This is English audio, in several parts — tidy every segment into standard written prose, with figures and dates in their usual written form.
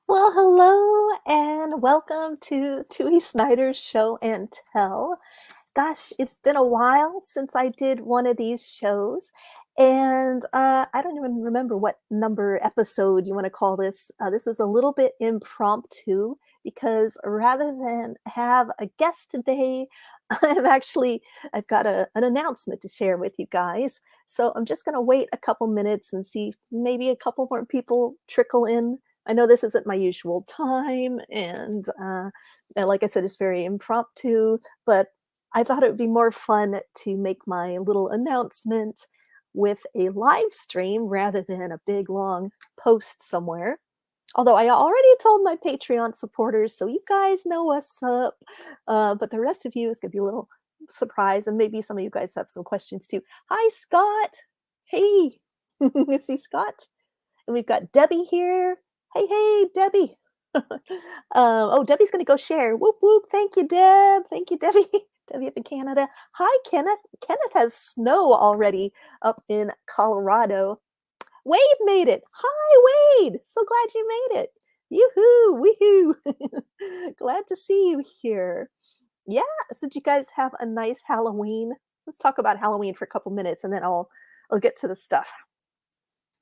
Well, hello and welcome to Tui Snyder's Show and Tell. Gosh, it's been a while since I did one of these shows, and I don't even remember what number episode you want to call this. This was a little bit impromptu because rather than have a guest today, I've got an announcement to share with you guys. So I'm just going to wait a couple minutes and see if maybe a couple more people trickle in. I know this isn't my usual time, and like I said, it's very impromptu, but I thought it would be more fun to make my little announcement with a live stream rather than a big long post somewhere. Although I already told my Patreon supporters, so you guys know what's up. But the rest of you is going to be a little surprise, and maybe some of you guys have some questions too. Hi, Scott. Hey, see Scott? And we've got Debbie here. Hey, hey, Debbie. Oh, Debbie's going to go share. Whoop, whoop. Thank you, Deb. Thank you, Debbie. Debbie up in Canada. Hi, Kenneth. Kenneth has snow already up in Colorado. Wade made it. Hi, Wade. So glad you made it. Yoo-hoo, woohoo. Glad to see you here. Yeah, so did you guys have a nice Halloween? Let's talk about Halloween for a couple minutes and then I'll get to the stuff.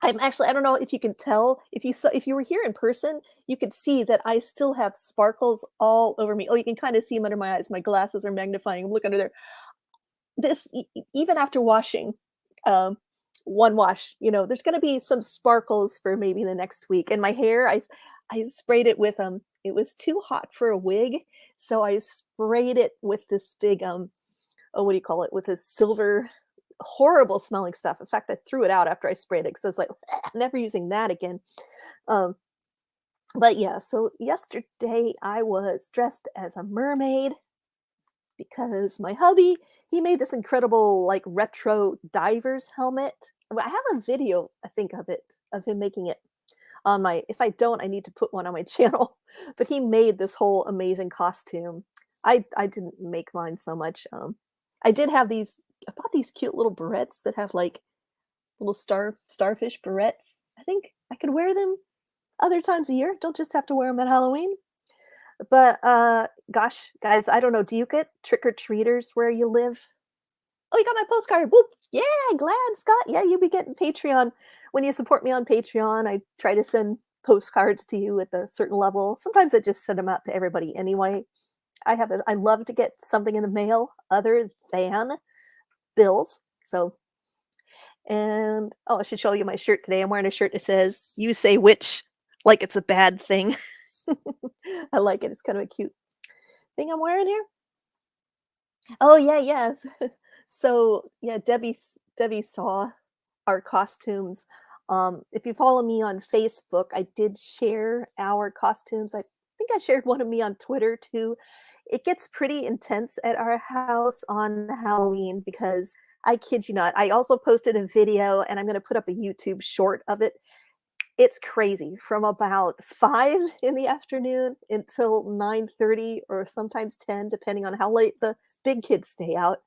I don't know if you can tell, if you were here in person, you could see that I still have sparkles all over me. Oh, you can kind of see them under my eyes. My glasses are magnifying. Look under there. Even after washing, um, one wash, there's gonna be some sparkles for maybe the next week. And my hair, I sprayed it with, it was too hot for a wig, so I sprayed it with this big, oh, what do you call it? With this silver horrible smelling stuff. In fact, I threw it out after I sprayed it because I was like, never using that again. Um, but yeah, so yesterday I was dressed as a mermaid because my hubby, he made this incredible like retro diver's helmet. Well, I have a video, I think, of him making it on my, if I don't, I need to put one on my channel. But he made this whole amazing costume. I didn't make mine so much. I did have these, I bought these cute little barrettes that have like little starfish barrettes. I think I could wear them other times a year. Don't just have to wear them at Halloween. But gosh, guys, I don't know. Do you get trick or treaters where you live? Oh, you got my postcard. Whoop. Yeah, glad, Scott. Yeah, you be getting Patreon. When you support me on Patreon, I try to send postcards to you at a certain level. Sometimes I just send them out to everybody anyway. I love to get something in the mail other than bills. So, and oh, I should show you my shirt today. I'm wearing a shirt that says "You say which," like it's a bad thing. I like it. It's kind of a cute thing I'm wearing here. Oh yeah, yes. So yeah, Debbie saw our costumes. If you follow me on Facebook, I did share our costumes. I think I shared one of me on Twitter too. It gets pretty intense at our house on Halloween because I kid you not. I also posted a video and I'm going to put up a YouTube short of it. It's crazy from about 5 in the afternoon until 9:30 or sometimes 10, depending on how late the big kids stay out.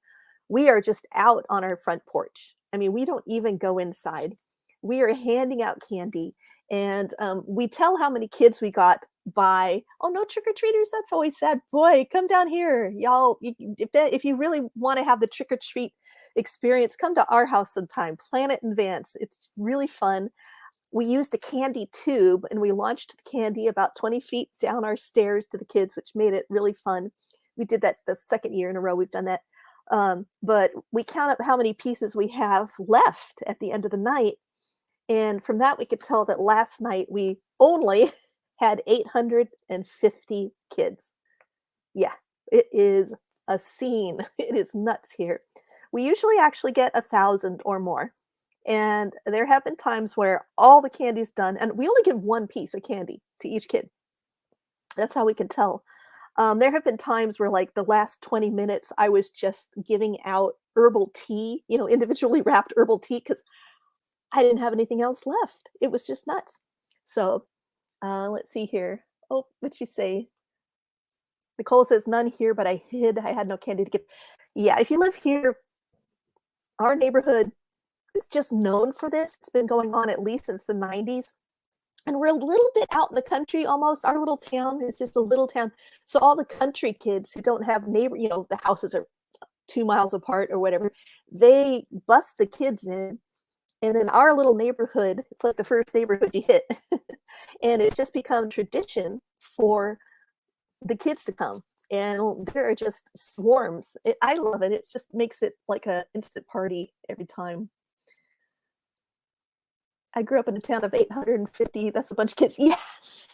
We are just out on our front porch. I mean, we don't even go inside. We are handing out candy, and we tell how many kids we got by, oh, no trick or treaters. That's always sad. Boy, come down here, y'all. If you really want to have the trick or treat experience, come to our house sometime. Plan it in advance. It's really fun. We used a candy tube and we launched the candy about 20 feet down our stairs to the kids, which made it really fun. We did that the second year in a row we've done that. But we count up how many pieces we have left at the end of the night. And from that, we could tell that last night we only had 850 kids. Yeah, it is a scene. It is nuts here. We usually actually get 1,000 or more. And there have been times where all the candy's done, and we only give one piece of candy to each kid. That's how we can tell. There have been times where, like, the last 20 minutes, I was just giving out herbal tea, individually wrapped herbal tea, because I didn't have anything else left. It was just nuts. So, let's see here. Oh, what'd she say? Nicole says, "None here, but I hid. I had no candy to give." Yeah, if you live here, our neighborhood is just known for this. It's been going on at least since the 90s. and we're a little bit out in the country almost. Our little town is just a little town. So all the country kids who don't have the houses are 2 miles apart or whatever, they bus the kids in, and then our little neighborhood, it's like the first neighborhood you hit. And it's just become tradition for the kids to come, and there are just swarms. I love it. It just makes it like a instant party every time. I grew up in a town of 850. That's a bunch of kids. Yes.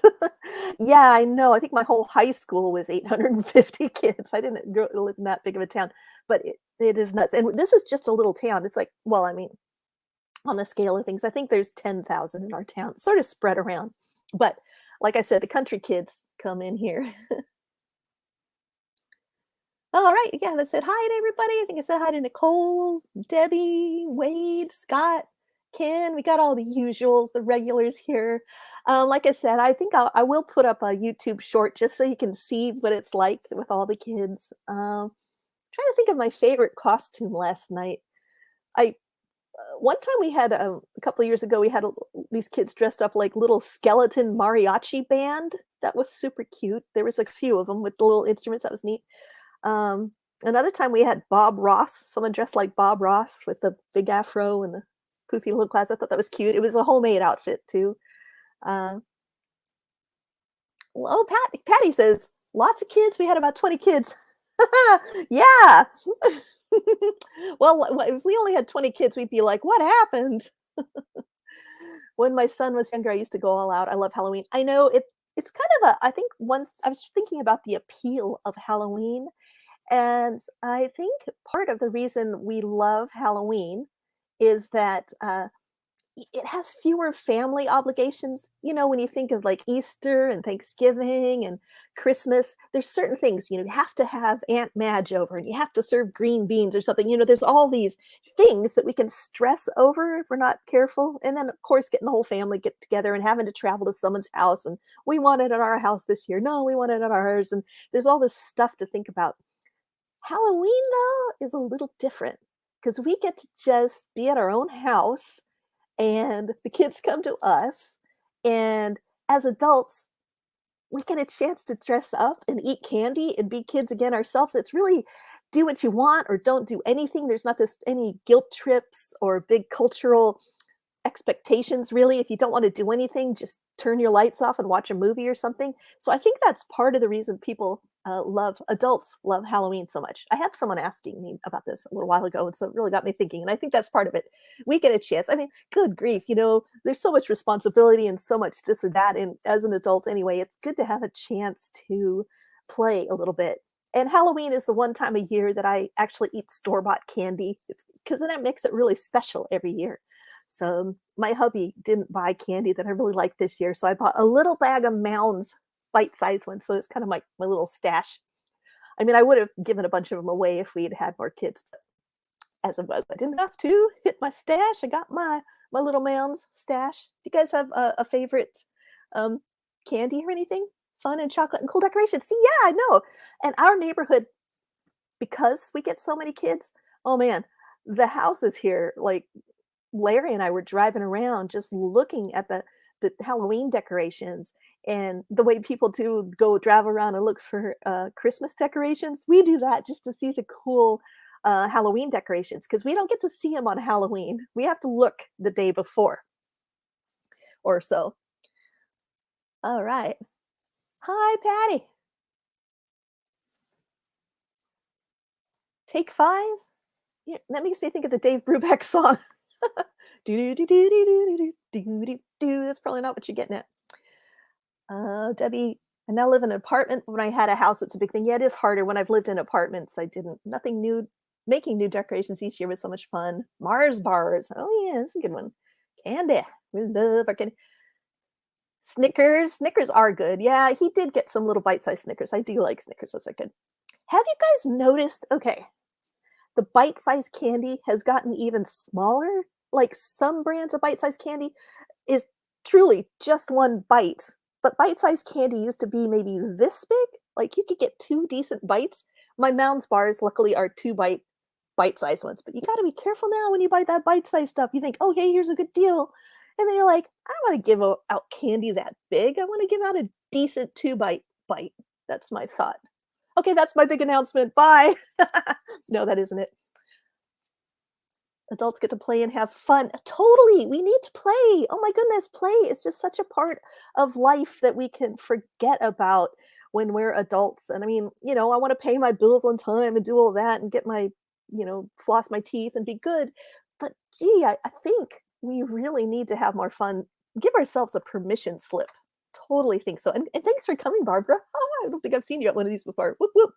Yeah, I know. I think my whole high school was 850 kids. I didn't live in that big of a town, but it is nuts. And this is just a little town. It's like, well, I mean, on the scale of things, I think there's 10,000 in our town, sort of spread around. But like I said, the country kids come in here. All right. Yeah, I said hi to everybody. I think I said hi to Nicole, Debbie, Wade, Scott, Ken. We got all the usuals, the regulars here. Like I said, I think I will put up a YouTube short just so you can see what it's like with all the kids. Trying to think of my favorite costume last night. I One time we had a couple of years ago, we had these kids dressed up like little skeleton mariachi band. That was super cute. There was like a few of them with the little instruments. That was neat. Um, Another time we had Bob Ross, someone dressed like Bob Ross with the big afro and the poofy little class. I thought that was cute. It was a homemade outfit too. Uh, oh, Patty says lots of kids. We had about 20 kids. Yeah. Well, if we only had 20 kids, we'd be like, what happened? When my son was younger, I used to go all out. I love Halloween. I know it's kind of I think once I was thinking about the appeal of Halloween. And I think part of the reason we love Halloween is that it has fewer family obligations. You know, when you think of like Easter and Thanksgiving and Christmas, there's certain things, you have to have Aunt Madge over and you have to serve green beans or something. There's all these things that we can stress over if we're not careful. And then, of course, getting the whole family get together and having to travel to someone's house. And we want it at our house this year. No, we want it at ours. And there's all this stuff to think about. Halloween, though, is a little different because we get to just be at our own house and the kids come to us. And as adults, we get a chance to dress up and eat candy and be kids again ourselves. It's really do what you want or don't do anything. There's not this any guilt trips or big cultural expectations really. If you don't want to do anything, just turn your lights off and watch a movie or something. So I think that's part of the reason people adults love Halloween so much. I had someone asking me about this a little while ago, and so it really got me thinking. And I think that's part of it. We get a chance. I mean, good grief, there's so much responsibility and so much this or that. And as an adult, anyway, it's good to have a chance to play a little bit. And Halloween is the one time a year that I actually eat store bought candy because then it makes it really special every year. So my hubby didn't buy candy that I really liked this year. So I bought a little bag of Mounds, bite-sized ones. So it's kind of like my little stash. I mean, I would have given a bunch of them away if we had had more kids, but as it was, I didn't have to hit my stash. I got my little Mounds stash. Do you guys have a favorite um, candy or anything? Fun and chocolate and cool decorations. See, yeah, I know. And our neighborhood, because we get so many kids, oh man, the houses here, like Larry and I were driving around just looking at the Halloween decorations and the way people do go drive around and look for Christmas decorations. We do that just to see the cool Halloween decorations because we don't get to see them on Halloween. We have to look the day before or so. All right. Hi, Patty. Take five. Yeah, that makes me think of the Dave Brubeck song. Do do do do do do do do do. That's probably not what you're getting at. Debbie, I now live in an apartment. When I had a house, it's a big thing. Yeah, it is harder. When I've lived in apartments, I didn't nothing new. Making new decorations each year was so much fun. Mars bars. Oh yeah, that's a good one. Candy. We love our candy. Snickers. Snickers are good. Yeah, he did get some little bite-sized Snickers. I do like Snickers. Those are good. Have you guys noticed? Okay, the bite-sized candy has gotten even smaller. Like some brands of bite-sized candy is truly just one bite. But bite-sized candy used to be maybe this big. Like you could get two decent bites. My Mounds bars, luckily, are bite-sized ones. But you got to be careful now when you buy that bite-sized stuff. You think, oh, hey, here's a good deal. And then you're like, "I don't wanna give out candy that big, I wanna give out a decent 2 bite." That's my thought. Okay, that's my big announcement, bye. No, that isn't it. Adults get to play and have fun. Totally, we need to play. Oh my goodness, play is just such a part of life that we can forget about when we're adults. And I mean, I want to pay my bills on time and do all that and get my, floss my teeth and be good. But gee, I think we really need to have more fun. Give ourselves a permission slip. Totally think so. And thanks for coming, Barbara. Oh, I don't think I've seen you at one of these before. Whoop, whoop.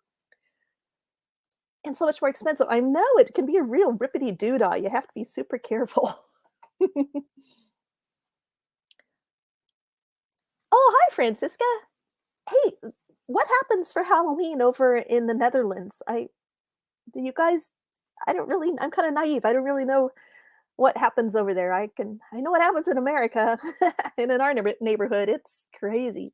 And so much more expensive. I know it can be a real rippity doodah. You have to be super careful. Oh, hi, Francisca. Hey, what happens for Halloween over in the Netherlands? Do you guys, I'm kind of naive. I don't really know what happens over there. I know what happens in America and in our neighborhood. It's crazy.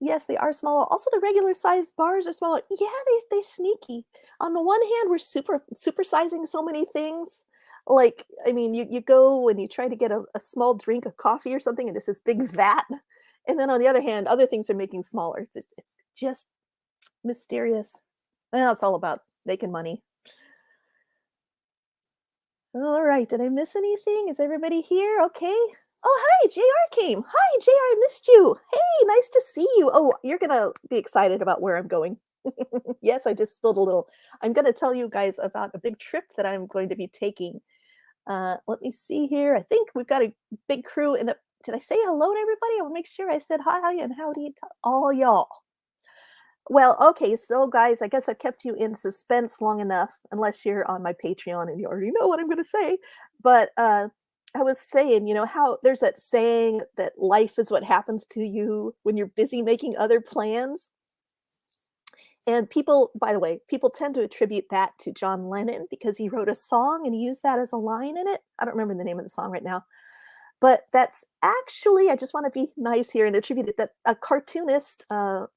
Yes, they are smaller. Also, the regular sized bars are smaller. Yeah, they sneaky. On the one hand, we're supersizing so many things. Like, I mean, you go and you try to get a small drink of coffee or something, and it's this big vat. And then on the other hand, other things are making smaller. It's just mysterious. Well, it's all about making money. All right. Did I miss anything? Is everybody here? Okay. Oh, hi, JR came. Hi, JR, I missed you. Hey, nice to see you. Oh, you're going to be excited about where I'm going. Yes, I just spilled a little. I'm going to tell you guys about a big trip that I'm going to be taking. Let me see here. I think we've got a big crew. Did I say hello to everybody? I will make sure I said hi and howdy to all y'all. Well, okay, so guys, I guess I kept you in suspense long enough, unless you're on my Patreon and you already know what I'm going to say. But I was saying, how there's that saying that life is what happens to you when you're busy making other plans. And people, by the way, people tend to attribute that to John Lennon because he wrote a song and he used that as a line in it. I don't remember the name of the song right now. But that's actually, I just want to be nice here and attribute it that a cartoonist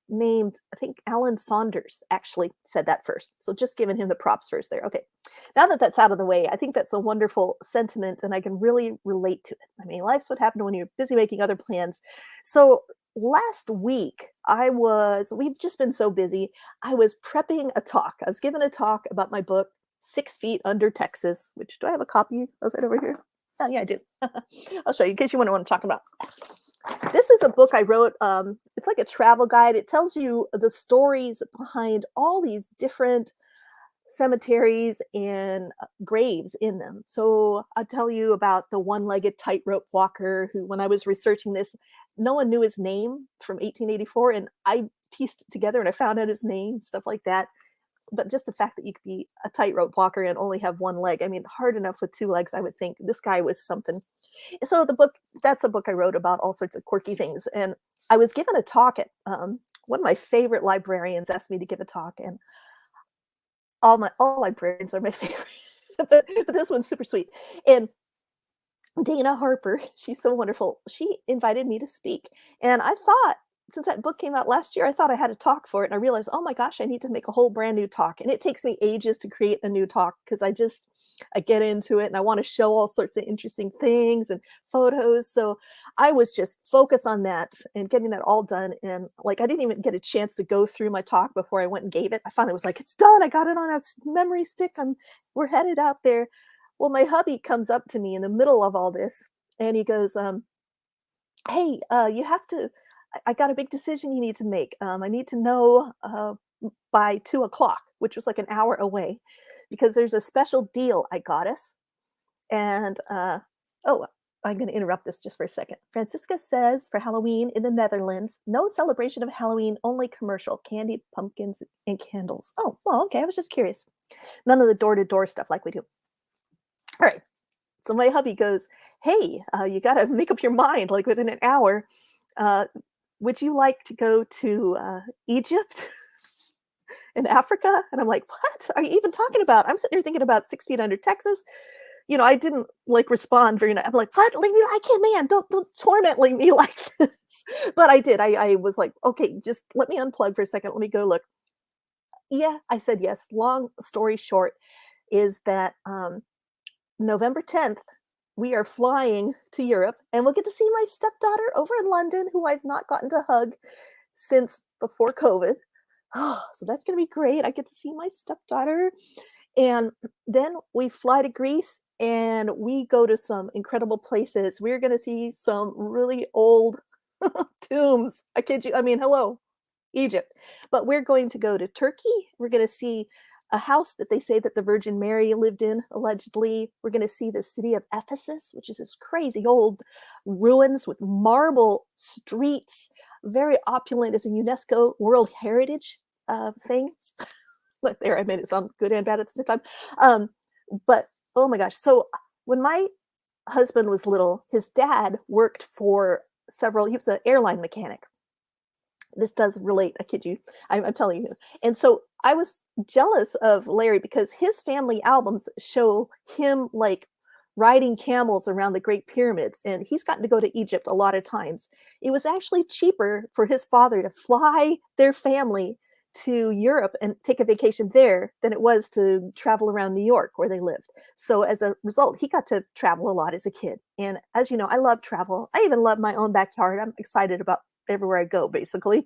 named, I think, Alan Saunders actually said that first. So just giving him the props first there. Okay. Now that that's out of the way, I think that's a wonderful sentiment and I can really relate to it. I mean, life's what happened when you're busy making other plans. So last week, we've just been so busy. I was prepping a talk. I was given a talk about my book, 6 Feet Under Texas, which do I have a copy of it over here? Oh, yeah, I do. I'll show you in case you wonder what I'm talking about. This is a book I wrote. It's like a travel guide. It tells you the stories behind all these different cemeteries and graves in them. So I'll tell you about the one-legged tightrope walker who, when I was researching this, no one knew his name from 1884, and I pieced it together and I found out his name, stuff like that. But just the fact that you could be a tightrope walker and only have one leg, I mean, hard enough with two legs, I would think. This guy was something. So that's a book I wrote about all sorts of quirky things. And I was given a talk at one of my favorite librarians asked me to give a talk, and all librarians are my favorite. But this one's super sweet. And Dana Harper, she's so wonderful. She invited me to speak. And I thought, since that book came out last year, I thought I had a talk for it. And I realized, oh my gosh, I need to make a whole brand new talk. And it takes me ages to create a new talk because I get into it and I want to show all sorts of interesting things and photos. So I was just focused on that and getting that all done. And like, I didn't even get a chance to go through my talk before I went and gave it. I finally was like, it's done. I got it on a memory stick. We're headed out there. Well, my hubby comes up to me in the middle of all this and he goes, hey, you have to, I got a big decision you need to make. I need to know by 2 o'clock, which was like an hour away, because there's a special deal I got us. And oh, I'm going to interrupt this just for a second. Francisca says for Halloween in the Netherlands, no celebration of Halloween, only commercial candy, pumpkins, and candles. Oh, well, okay. I was just curious. None of the door to door stuff like we do. All right. So my hubby goes, hey, you got to make up your mind like within an hour. Would you like to go to Egypt in Africa? And I'm like, what are you even talking about? I'm sitting here thinking about 6 feet under Texas. I didn't like respond very nice. I'm like, what? Leave me, I can't, man, don't torment me like this. But I did. I was like, okay, just let me unplug for a second. Let me go look. Yeah, I said yes. Long story short is that November 10th, we are flying to Europe, and we'll get to see my stepdaughter over in London, who I've not gotten to hug since before COVID. So that's gonna be great. I get to see my stepdaughter, and then we fly to Greece, and we go to some incredible places. We're gonna see some really old tombs. I kid you. I mean, hello, Egypt. But we're going to go to Turkey. We're going to see a house that they say that the Virgin Mary lived in, allegedly. We're going to see the city of Ephesus, which is this crazy old ruins with marble streets, very opulent as a UNESCO World Heritage thing. Like there, I made it sound good and bad at the same time. Um, but oh my gosh. So when my husband was little, his dad worked for several, he was an airline mechanic. This does relate, I kid you. I'm telling you. And so I was jealous of Larry because his family albums show him like riding camels around the Great Pyramids, and he's gotten to go to Egypt a lot of times. It was actually cheaper for his father to fly their family to Europe and take a vacation there than it was to travel around New York where they lived. So as a result, he got to travel a lot as a kid. And as you know, I love travel. I even love my own backyard. I'm excited about everywhere I go, basically.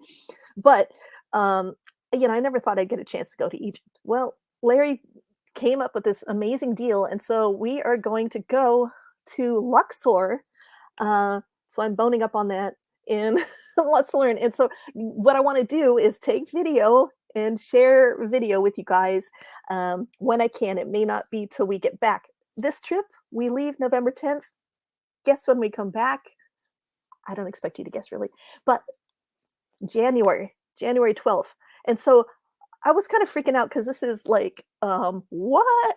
But I never thought I'd get a chance to go to Egypt. Well, Larry came up with this amazing deal, and so we are going to go to Luxor. So I'm boning up on that, and let's learn. And so what I want to do is take video and share video with you guys when I can. It may not be till we get back. This trip, we leave November 10th. Guess when we come back? I don't expect you to guess really, but January 12th. And so I was kind of freaking out because this is like, what?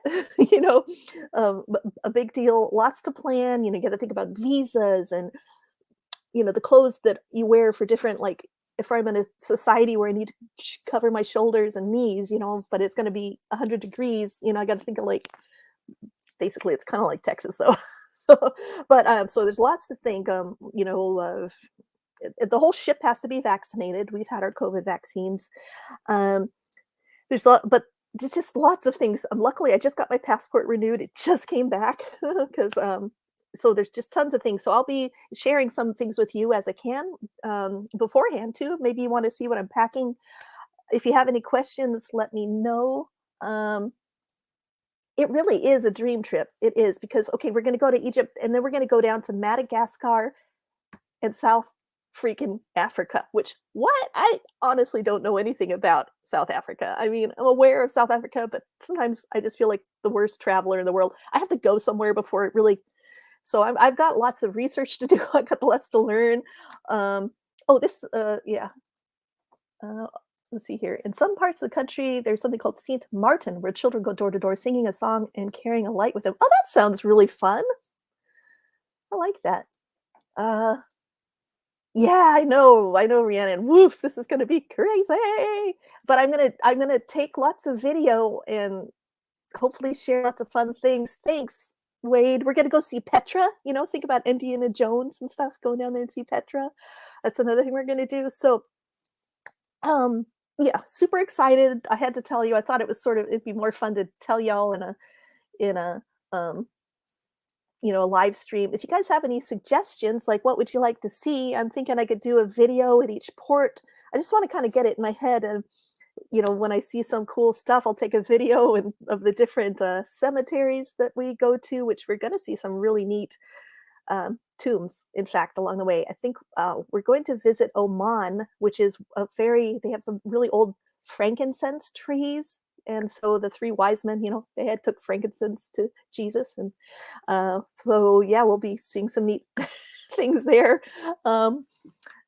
you know, a big deal, lots to plan. You got to think about visas and, the clothes that you wear for different, like, if I'm in a society where I need to cover my shoulders and knees, but it's going to be 100 degrees, I got to think of like, basically, it's kind of like Texas though. So, but so there's lots to think. The whole ship has to be vaccinated. We've had our COVID vaccines. Um, but there's just lots of things. Luckily, I just got my passport renewed. It just came back because so there's just tons of things. So I'll be sharing some things with you as I can beforehand too. Maybe you want to see what I'm packing. If you have any questions, let me know. It really is a dream trip. It is because okay, we're going to go to Egypt and then we're going to go down to Madagascar and South freaking Africa, which what? I honestly don't know anything about South Africa. I mean, I'm aware of South Africa, but sometimes I just feel like the worst traveler in the world. I have to go somewhere before it really. So I've got lots of research to do. I got lots to learn. Yeah. Uh, let's see here. In some parts of the country, there's something called Saint Martin, where children go door to door singing a song and carrying a light with them. Oh, that sounds really fun. I like that. Uh, Yeah, I know, Rhiannon. Woof, this is gonna be crazy. But I'm gonna take lots of video and hopefully share lots of fun things. Thanks, Wade. We're gonna go see Petra. Think about Indiana Jones and stuff, going down there and see Petra. That's another thing we're gonna do. So, um, yeah, super excited. I had to tell you, I thought it'd be more fun to tell y'all in a um a live stream. If you guys have any suggestions, like what would you like to see? I'm thinking I could do a video at each port. I just want to kind of get it in my head. And, when I see some cool stuff, I'll take a video of the different cemeteries that we go to, which we're going to see some really neat tombs, in fact, along the way. I think we're going to visit Oman, which is they have some really old frankincense trees. And so the three wise men, they had took frankincense to Jesus. And so, yeah, we'll be seeing some neat things there.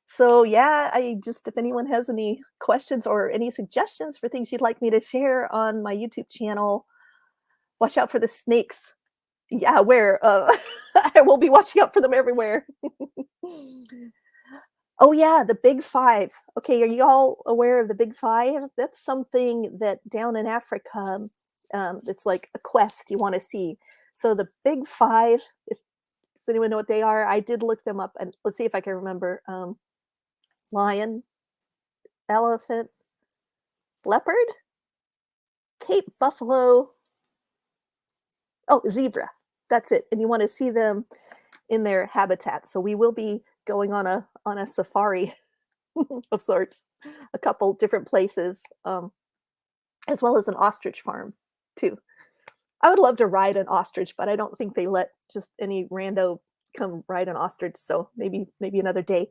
So, yeah, if anyone has any questions or any suggestions for things you'd like me to share on my YouTube channel, watch out for the snakes. Yeah, where I will be watching out for them everywhere. Oh yeah, the Big Five. Okay, are you all aware of the Big Five? That's something that down in Africa, it's like a quest you want to see. So the Big Five, if does anyone know what they are? I did look them up, and let's see if I can remember. Lion, elephant, leopard, Cape buffalo. Oh, zebra. That's it, and you wanna see them in their habitat, so we will be going on a safari of sorts, a couple different places, as well as an ostrich farm too. I would love to ride an ostrich, but I don't think they let just any rando come ride an ostrich, so maybe another day.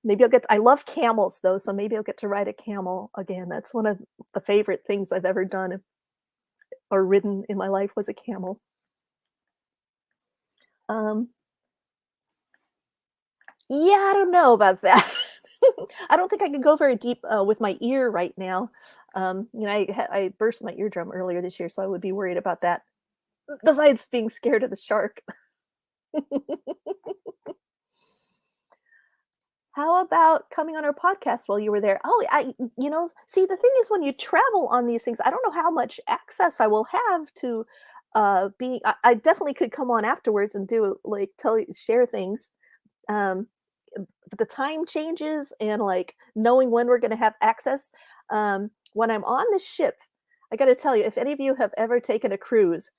Maybe I'll get I love camels though, so maybe I'll get to ride a camel again. That's one of the favorite things I've ever done or ridden in my life was a camel. Um, yeah, I don't know about that. I don't think I could go very deep, with my ear right now. I burst my eardrum earlier this year, so I would be worried about that, besides being scared of the shark. How about coming on our podcast while you were there? Oh, see, the thing is when you travel on these things, I don't know how much access I will have to, be I definitely could come on afterwards and do, like, share things. Um, the time changes and, like, knowing when we're gonna have access. When I'm on the ship, I gotta tell you, if any of you have ever taken a cruise,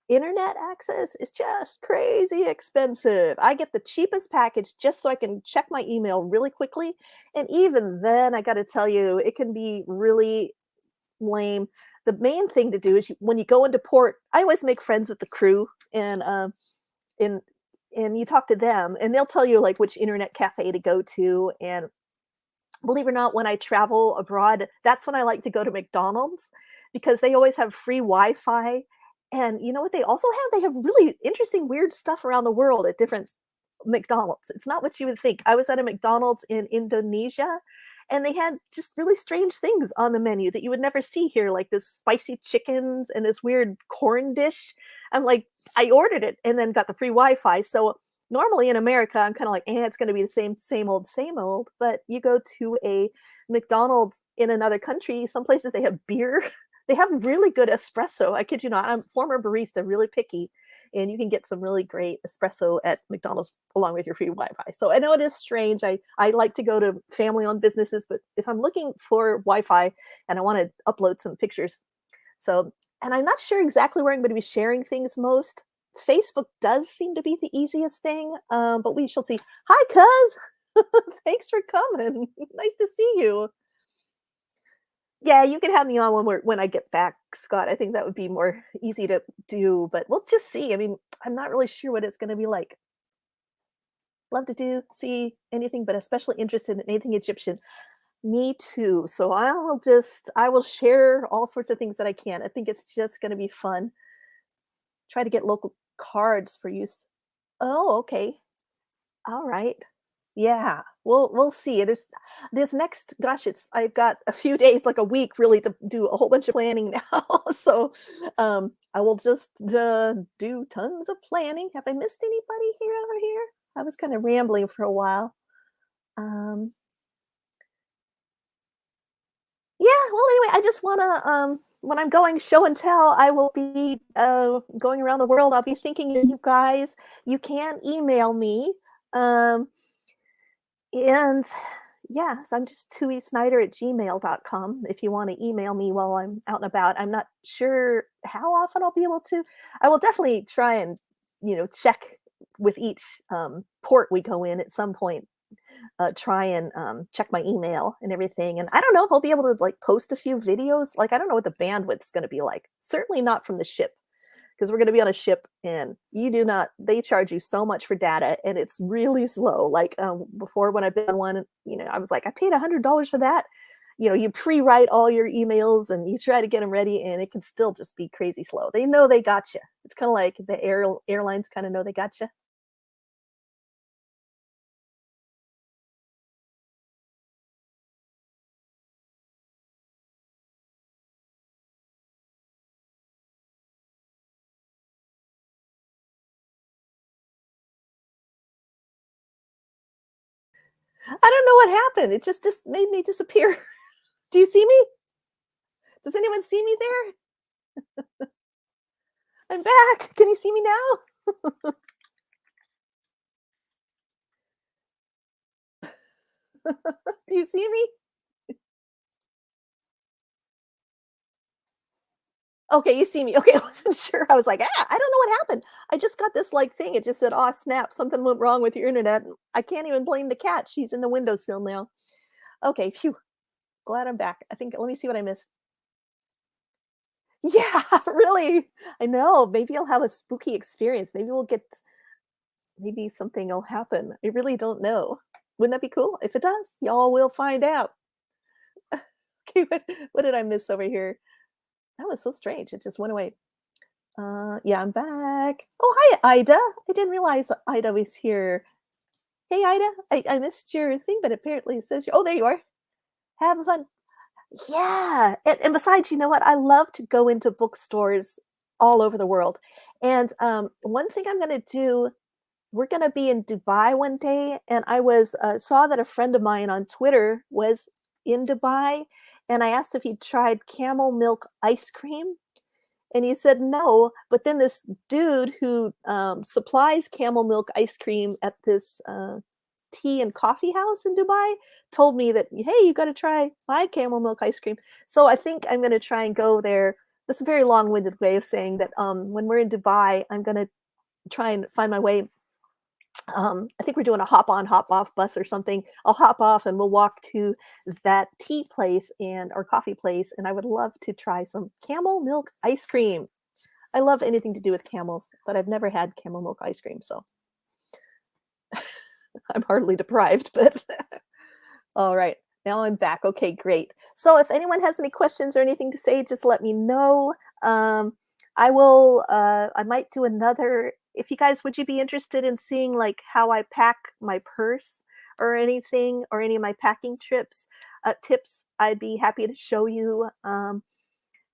internet access is just crazy expensive. I get the cheapest package just so I can check my email really quickly, and even then, I gotta tell you, it can be really lame. The main thing to do is when you go into port, I always make friends with the crew, and and you talk to them, and they'll tell you, like, which internet cafe to go to, and believe it or not, when I travel abroad, that's when I like to go to McDonald's because they always have free Wi-Fi. And you know what they also have? They have really interesting, weird stuff around the world at different McDonald's. It's not what you would think. I was at a McDonald's in Indonesia and they had just really strange things on the menu that you would never see here, like this spicy chickens and this weird corn dish. I'm like, I ordered it and then got the free Wi-Fi. So normally in America, I'm kind of like, it's going to be the same old, same old. But you go to a McDonald's in another country, some places they have beer. They have really good espresso. I kid you not. I'm a former barista, really picky, and you can get some really great espresso at McDonald's along with your free Wi-Fi. So I know it is strange. I like to go to family-owned businesses, but if I'm looking for Wi-Fi and I want to upload some pictures, so and I'm not sure exactly where I'm going to be sharing things most. Facebook does seem to be the easiest thing, but we shall see. Hi, Cuz. Thanks for coming. Nice to see you. Yeah, you can have me on when I get back, Scott. I think that would be more easy to do, but we'll just see. I mean, I'm not really sure what it's gonna be like. Love to see anything, but especially interested in anything Egyptian. Me too. So I will share all sorts of things that I can. I think it's just gonna be fun. Try to get local cards for use. Oh, okay. All right. Yeah, we'll see. There's this next gosh, it's I've got a few days, like a week really to do a whole bunch of planning now. So, I will just, do tons of planning. Have I missed anybody here over here? I was kinda rambling for a while. Um, yeah, well, anyway, I just wanna, when I'm going show and tell, I will be, going around the world. I'll be thinking of you guys. You can email me, um and yeah, so I'm just tuisnyder@gmail.com if you want to email me while I'm out and about. I'm not sure how often I'll be able to. I will definitely try and, check with each port we go in at some point, try and check my email and everything. And I don't know if I'll be able to like post a few videos. Like, I don't know what the bandwidth's going to be like. Certainly not from the ship because we're going to be on a ship and you do not they charge you so much for data and it's really slow. Like, before when I've been on one, I was like, I paid $100 for that. You pre-write all your emails and you try to get them ready and it can still just be crazy slow. They know they got you. It's kind of like the airlines kind of know they got you. I don't know what happened. It just made me disappear. Do you see me? Does anyone see me there? I'm back. Can you see me now? Do you see me? Okay, you see me. Okay, I wasn't sure. I was like, "Ah, I don't know what happened. I just got this, like, thing. It just said, "Aw, snap, something went wrong with your internet." I can't even blame the cat. She's in the windowsill now. Okay, phew, glad I'm back. I think let me see what I missed. Yeah, really. I know. Maybe I'll have a spooky experience. Maybe we'll get maybe something will happen. I really don't know. Wouldn't that be cool? If it does, y'all will find out. Okay, what did I miss over here? That was so strange. It just went away. Yeah, I'm back. Oh, hi, Ida. I didn't realize Ida was here. Hey, Ida. I missed your thing, but apparently it says you. Oh, there you are. Have fun. Yeah. And besides, you know what? I love to go into bookstores all over the world. And one thing I'm going to do, we're going to be in Dubai one day. And I was saw that a friend of mine on Twitter was in Dubai. And I asked if he'd tried camel milk ice cream. And he said no, but then this dude who, supplies camel milk ice cream at this, tea and coffee house in Dubai told me that, "Hey, you gotta try my camel milk ice cream." So I think I'm gonna try and go there. That's a very long-winded way of saying that, when we're in Dubai, I'm gonna try and find my way. I think we're doing a hop on, hop off bus or something. I'll hop off and we'll walk to that tea place and or coffee place, and I would love to try some camel milk ice cream. I love anything to do with camels, but I've never had camel milk ice cream, so I'm hardly deprived, but all right. Now I'm back. Okay, great. So if anyone has any questions or anything to say, just let me know. I might do another if you guys would you be interested in seeing like how I pack my purse or anything or any of my packing trips tips? I'd be happy to show you.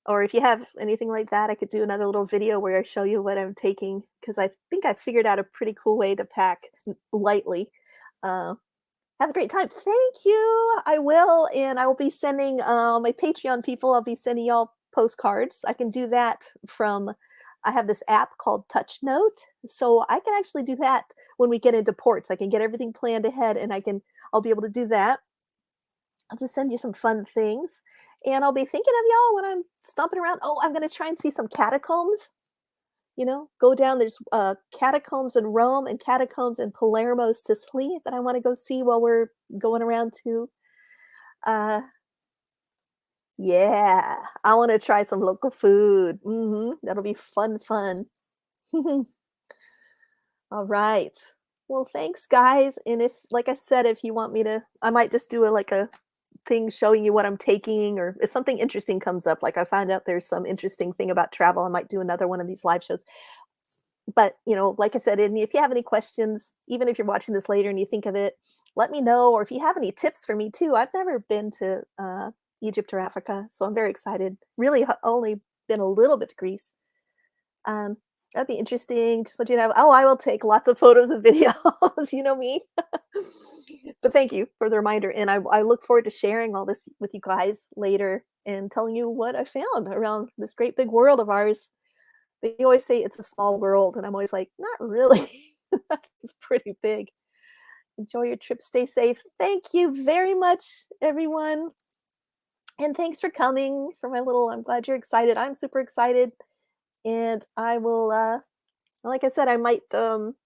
Or if you have anything like that, I could do another little video where I show you what I'm taking because I think I figured out a pretty cool way to pack lightly. Uh, have a great time. Thank you. I will, and I will be sending my Patreon people. I'll be sending y'all postcards. I can do that from. I have this app called Touch Note, so I can actually do that when we get into ports. I can get everything planned ahead, and I'll be able to do that. I'll just send you some fun things, and I'll be thinking of y'all when I'm stomping around. Oh, I'm gonna try and see some catacombs. Go down. There's catacombs in Rome and catacombs in Palermo, Sicily, that I want to go see while we're going around too. Uh, yeah, I want to try some local food. That'll be fun, fun. All right. Well, thanks, guys. And if, like I said, if you want me to, I might just do a thing showing you what I'm taking, or if something interesting comes up, like I find out there's some interesting thing about travel, I might do another one of these live shows. But like I said, and if you have any questions, even if you're watching this later and you think of it, let me know. Or if you have any tips for me too, I've never been to Egypt or Africa, so I'm very excited. Really, only been a little bit to Greece. Um, that'd be interesting. Just let you know. Oh, I will take lots of photos and videos. You know me. But thank you for the reminder, and I look forward to sharing all this with you guys later and telling you what I found around this great big world of ours. They always say it's a small world, and I'm always like, "Not really." It's pretty big. Enjoy your trip, stay safe. Thank you very much, everyone, and thanks for coming for my little I'm glad you're excited. I'm super excited, and I will, like I said, I might,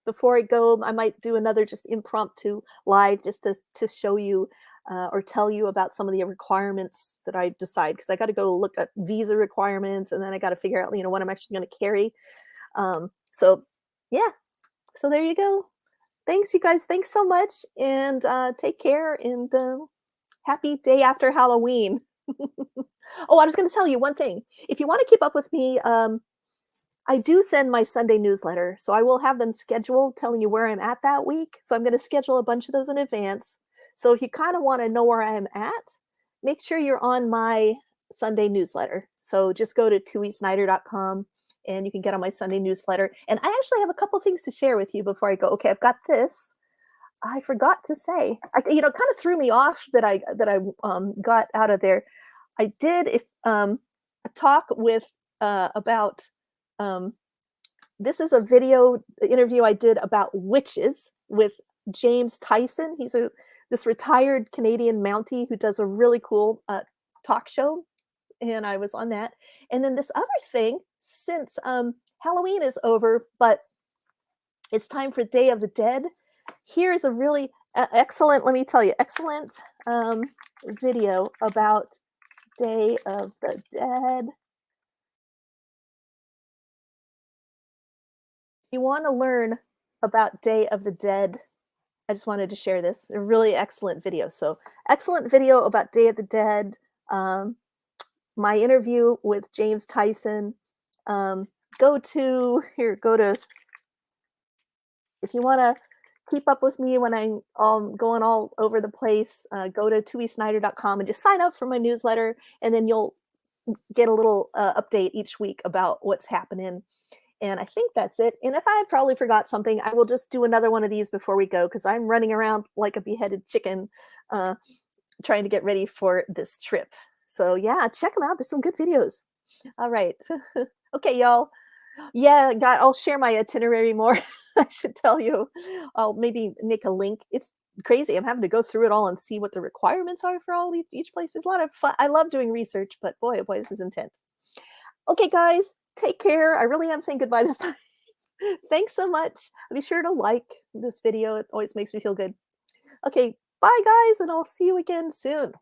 before I go, I might do another just impromptu live just to show you, or tell you about some of the requirements that I decide because I gotta go look at visa requirements, and then I gotta figure out, what I'm actually gonna carry. So yeah, so there you go. Thanks, you guys. Thanks so much, and take care. And happy day after Halloween. Oh, I was going to tell you one thing. If you want to keep up with me, I do send my Sunday newsletter, so I will have them scheduled, telling you where I'm at that week. So I'm going to schedule a bunch of those in advance. So if you kind of want to know where I am at, make sure you're on my Sunday newsletter. So just go to tuisnyder.com and you can get on my Sunday newsletter. And I actually have a couple things to share with you before I go. Okay, I've got this. I forgot to say. Kind of threw me off that I got out of there. I did if a talk with about um, this is a video interview I did about witches with James Tyson. He's this retired Canadian Mountie who does a really cool talk show and I was on that. And then this other thing, since Halloween is over, but it's time for Day of the Dead. Here's a really excellent, let me tell you, excellent um, video about Day of the Dead. If you want to learn about Day of the Dead, I just wanted to share this. A really excellent video. So, excellent video about Day of the Dead. Um, my interview with James Tyson. Um, go to here. Go to if you want to keep up with me when I'm going all over the place. Go to tuisnyder.com and just sign up for my newsletter, and then you'll get a little update each week about what's happening. And I think that's it. And if I probably forgot something, I will just do another one of these before we go because I'm running around like a beheaded chicken uh, trying to get ready for this trip. So, yeah, check them out. There's some good videos. All right. Okay, y'all. Yeah, God, I'll share my itinerary more. I should tell you. I'll maybe make a link. It's crazy. I'm having to go through it all and see what the requirements are for all each place. There's a lot of fun. I love doing research, but boy, oh boy, this is intense. Okay, guys, take care. I really am saying goodbye this time. Thanks so much. Be sure to like this video. It always makes me feel good. Okay, bye, guys, and I'll see you again soon.